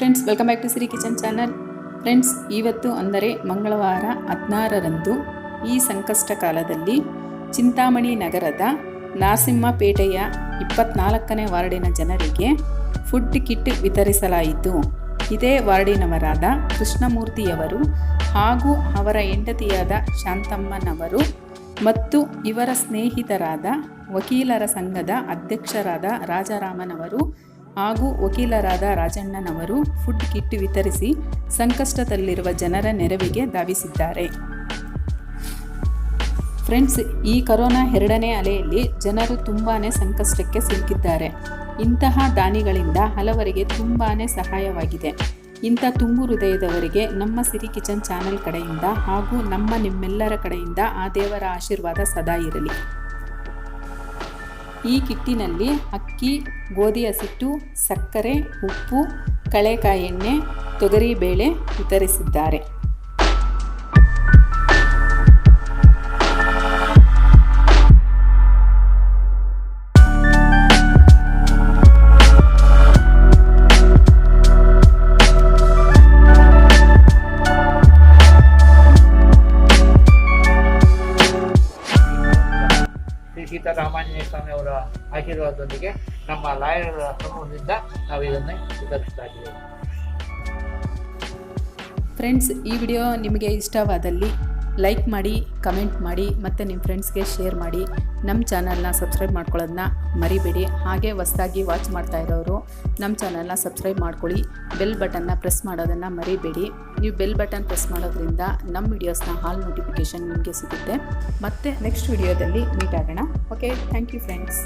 Friends, welcome back to Siri Kitchen channel. Friends, ಇವತ್ತು ಅಂದರೆ ಮಂಗಳವಾರ 16ರಂದು ಈ ಸಂಕಷ್ಟ ಕಾಲದಲ್ಲಿ ಚಿಂತಾಮಣಿ ನಗರದ ನರಸಿಂಹಪೇಟೆಯ 24ನೇ ವಾರ್ಡಿನ ಜನರಿಗೆ ಫುಡ್ ಕಿಟ್ ವಿತರಿಸಲಾಯಿತು. ಇದೇ ವಾರ್ಡಿನವರಾದ ಕೃಷ್ಣಮೂರ್ತಿಯವರು ಹಾಗೂ ಅವರ ಹೆಂಡತಿಯಾದ ಶಾಂತಮ್ಮನವರು ಮತ್ತು ಇವರ ಸ್ನೇಹಿತರಾದ ವಕೀಲರ ಸಂಘದ ಅಧ್ಯಕ್ಷರಾದ ರಾಜಾರಾಮನವರು ಹಾಗೂ ವಕೀಲರಾದ ರಾಜಣ್ಣನವರು ಫುಡ್ ಕಿಟ್ ವಿತರಿಸಿ ಸಂಕಷ್ಟದಲ್ಲಿರುವ ಜನರ ನೆರವಿಗೆ ಧಾವಿಸಿದ್ದಾರೆ. ಫ್ರೆಂಡ್ಸ್, ಈ ಕೊರೋನಾ 2ನೇ ಅಲೆಯಲ್ಲಿ ಜನರು ತುಂಬಾ ಸಂಕಷ್ಟಕ್ಕೆ ಸಿಲುಕಿದ್ದಾರೆ. ಇಂತಹ ದಾನಿಗಳಿಂದ ಹಲವರಿಗೆ ತುಂಬಾ ಸಹಾಯವಾಗಿದೆ. ಇಂಥ ತುಂಬು ಹೃದಯದವರಿಗೆ ನಮ್ಮ ಸಿರಿ ಕಿಚನ್ ಚಾನಲ್ ಕಡೆಯಿಂದ ಹಾಗೂ ನಿಮ್ಮೆಲ್ಲರ ಕಡೆಯಿಂದ ಆ ದೇವರ ಆಶೀರ್ವಾದ ಸದಾ ಇರಲಿ. ಈ ಕಿಟ್ಟಿನಲ್ಲಿ ಅಕ್ಕಿ, ಗೋಧಿ ಹಸಿಟ್ಟು, ಸಕ್ಕರೆ, ಉಪ್ಪು, ಕಳೆಕಾಯಿ ಎಣ್ಣೆ, ತೊಗರಿಬೇಳೆ ವಿತರಿಸಿದ್ದಾರೆ. ಸೀತಾರಾಮಾಂಜನೇಯ ಸ್ವಾಮಿ ಅವರ ಆಶೀರ್ವಾದದೊಂದಿಗೆ ನಮ್ಮ ಲಾಯರ್ ಸಮೂಹದಿಂದ ನಾವು ಇದನ್ನು ವಿತರಿಸ್ತಾ ಇದ್ದೀವಿ. ಫ್ರೆಂಡ್ಸ್, ಈ ವಿಡಿಯೋ ನಿಮಗೆ ಇಷ್ಟವಾದಲ್ಲಿ ಲೈಕ್ ಮಾಡಿ, ಕಮೆಂಟ್ ಮಾಡಿ ಮತ್ತು ನಿಮ್ಮ ಫ್ರೆಂಡ್ಸ್ಗೆ ಶೇರ್ ಮಾಡಿ. ನಮ್ಮ ಚಾನಲ್ನ ಸಬ್ಸ್ಕ್ರೈಬ್ ಮಾಡ್ಕೊಳ್ಳೋದನ್ನ ಮರಿಬೇಡಿ. ಹಾಗೆ ಹೊಸದಾಗಿ ವಾಚ್ ಮಾಡ್ತಾ ಇರೋರು ನಮ್ಮ ಚಾನಲ್ನ ಸಬ್ಸ್ಕ್ರೈಬ್ ಮಾಡ್ಕೊಳ್ಳಿ. ಬೆಲ್ ಬಟನ್ನ ಪ್ರೆಸ್ ಮಾಡೋದನ್ನು ಮರಿಬೇಡಿ. ನೀವು ಬೆಲ್ ಬಟನ್ ಪ್ರೆಸ್ ಮಾಡೋದ್ರಿಂದ ನಮ್ಮ ವಿಡಿಯೋಸ್ನ ಆಲ್ ನೋಟಿಫಿಕೇಷನ್ ನಿಮಗೆ ಸಿಗುತ್ತೆ. ಮತ್ತೆ ನೆಕ್ಸ್ಟ್ ವಿಡಿಯೋದಲ್ಲಿ ಮೀಟ್ ಆಗೋಣ. Okay, thank you friends.